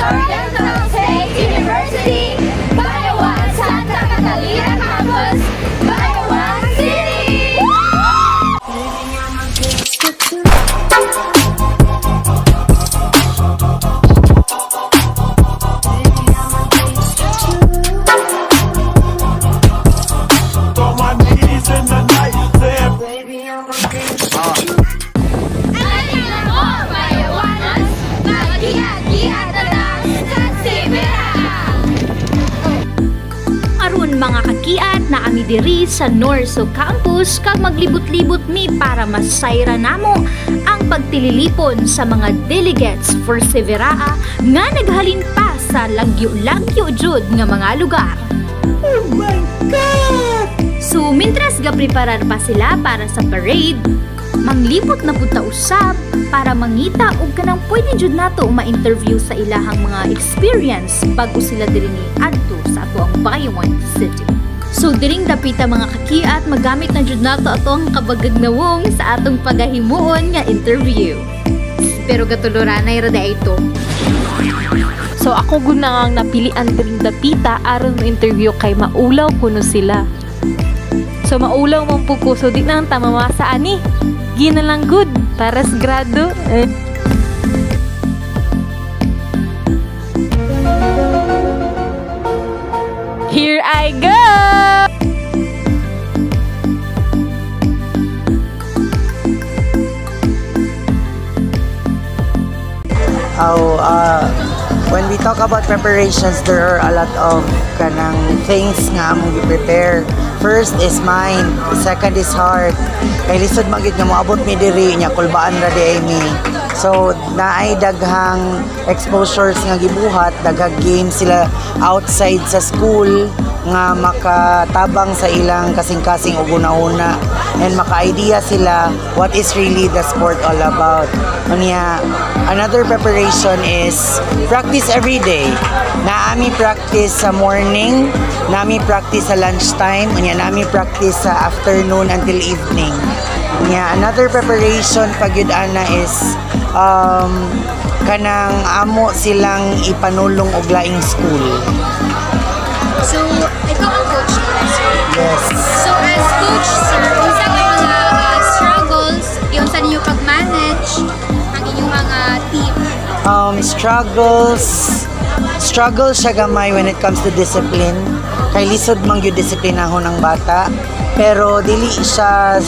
Oriental State University, Bayawan, Santa Catalina Campus, Bayawan City! Mga kakiat na ami diri sa Norso Campus kag maglibot-libot mi para masayra namo ang pagtililipon sa mga delegates for Severaa nga naghalin pa sa lagyo-lagyo jud nga mga lugar. Oh my God! So, mintras ga-preparar pa sila para sa parade, manglipot na punta usab para mangita og kanang pwede jud nato ma-interview sa ilahang mga experience bago sila diri ni adto sa ato ang Bayawan City. So diring dapita mga kakiat, magamit na jud nato atong kabagagnawong sa atong pagahimuon nga interview. Pero gatuloranay ra day ito. So ako gunang napilian diring dapita aron mo interview kay maulaw kuno sila. So maulaw man pud ko, so di na ang tamamasa ani. Gina lang good para sa grado. Here I go! When we talk about preparations, there are a lot of kanang things nga among i-prepare. First is mind, second is heart. Kay lisod magid nga moabot mi diri nya kulbaan ra di mi. So naay daghang exposures nga gibuhat, daghang games sila outside sa school nga makatabang sa ilang kasing-kasing ug una-una and maka-idea sila what is really the sport all about. Unya, another preparation is practice every day. Naami practice sa morning, nami practice sa lunchtime, unya nami practice sa afternoon until evening. Unya, another preparation pagyud ana is kanang amo silang ipanulong og laing school. So, ikaw ang coach nila, sir? Yes. So, as coach, sir, unsa ang mga struggles, yung sa ninyo pag-manage ang inyong mga team? Struggles siya gamay when it comes to discipline. Kay lisod man gyud disiplinahon ang bata, pero dili siya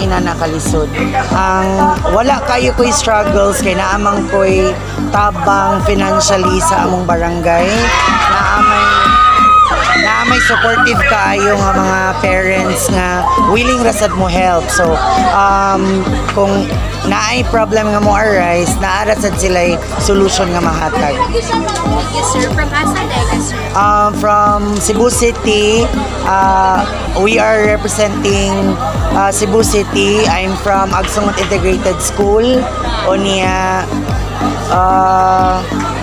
inana kalisod. Ang wala kayo ko'y struggles kay naamang ko'y tabang financially sa among barangay. Naamay supportive kaayo nga mga parents nga willing rasad mo help. So kung naay problem nga mo arise, naarasad sila solution nga mahatag. Yes, sir. From asa sir? From Cebu City, we are representing Cebu City. I'm from Agsungot Integrated School. Onia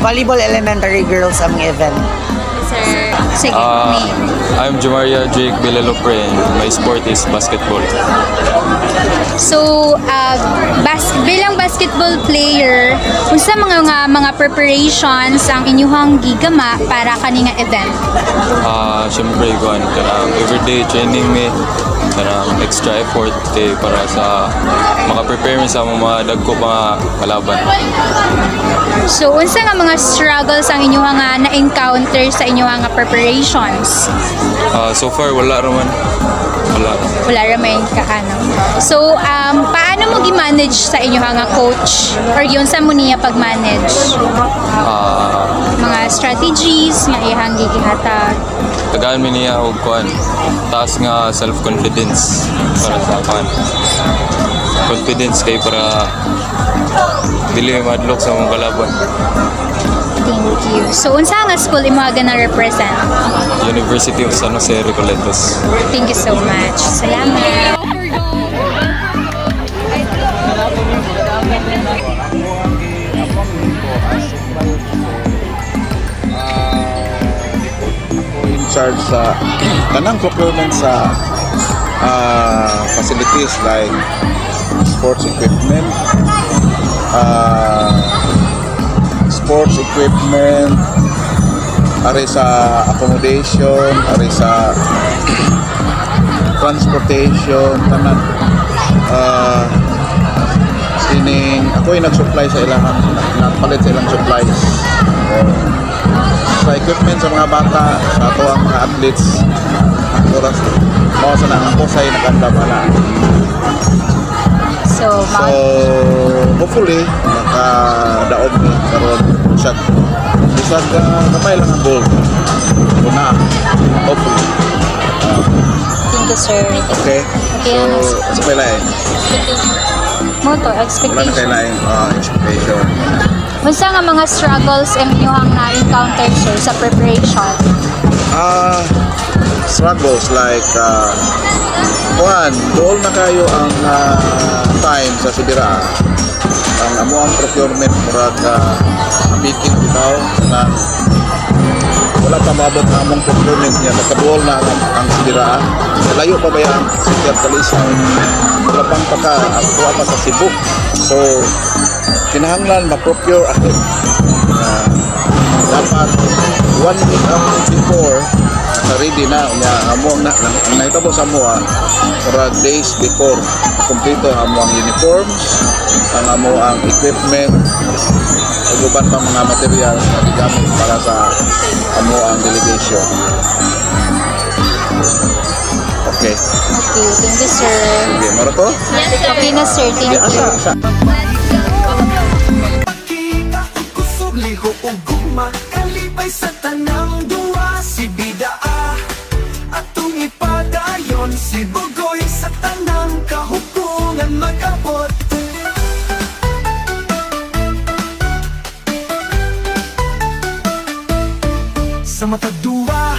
Volleyball Elementary Girls ang event. Sir, sige, I'm Jamaria Jake Villalopre and my sport is basketball. So, bilang basketball player, unsa mga preparations ang inyong gigama para kaninga event? Siyempre, kanang everyday training me, kanang extra effort para sa maka-prepare sa mga dagko mga kalaban. So, unsa nga mga struggles ang inyong na-encounter sa inyong preparations? So far, wala raman. Wala raman kaano. So, paano mo gi-manage sa inyong coach? Or yun sa mo niya pag-manage? Mga strategies nga ihang gigihatag. Tagaan mi niya og kuan. Taas nga self-confidence para sa kuan. Confidence kay para dili madlok sa mong kalaban. Thank you. So, unsa nga school imo na represent? University of San Jose Recoletos. Thank you so much. Salamat. In charge sa tanang procurement sa facilities like sports equipment, sports equipment, ari sa accommodation, ari sa transportation, tanan. Ako yung nag-supply sa ilang, nagpalit sa ilang supplies. Sa equipment sa mga bata, sa ato ang mga athletes, oras, mga sa nang ako sa'yo nagkandamala. So, So, hopefully, makadaog ni karon siya. Bisag kamay lang ang gold. Una, hopefully. thank you, sir. Okay? Okay, So, sa kailain. Mo to, Wala na expectation. kailain expectation. Unsa nga mga struggles inyong na-encounter, sir, sa preparation? Struggles like doon na kayo ang time sa Sibira. Ang amo ang procurement murag bikin bitaw na wala pa maabot ang among procurement niya, nakaduol na ang Sibira. Layo pa ba yan sa Kalisaw? Wala pang paka ako pa sa Cebu. So kinahanglan ma-procure ako. Dapat 1 week before ready na unya amo na nahitabo sa amo para days before kumpleto amo ang uniforms, ang amo ang equipment, ug uban pang mga material na gigamit para sa amo ang delegation. Okay. Okay, thank you, sir. Sige, mara to? Okay na, sir. Thank you. Asa? Pakita ang kusog, liho o gugma, kalipay sa tanang duwa, si Bidaa atong ipadayon, si Bugoy sa tanang kahupungan mag-abot. Sa mata duwa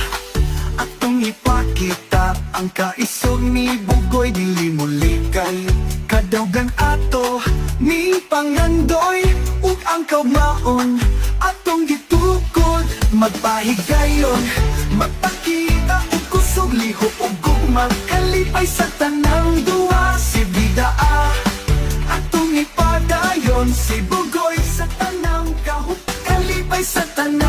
atong ipakita ang kaisog ni Bugoy, dili mulikay kadawgan ato ni Pangandoy ug ang kaugmaon atong gitukod magpahigayon, magpakita og kusog, liho ug gugma, kalipay sa tanang duwa, si Bidaa atong ipadayon, si Bugoy sa tanang kahup, kalipay sa tanang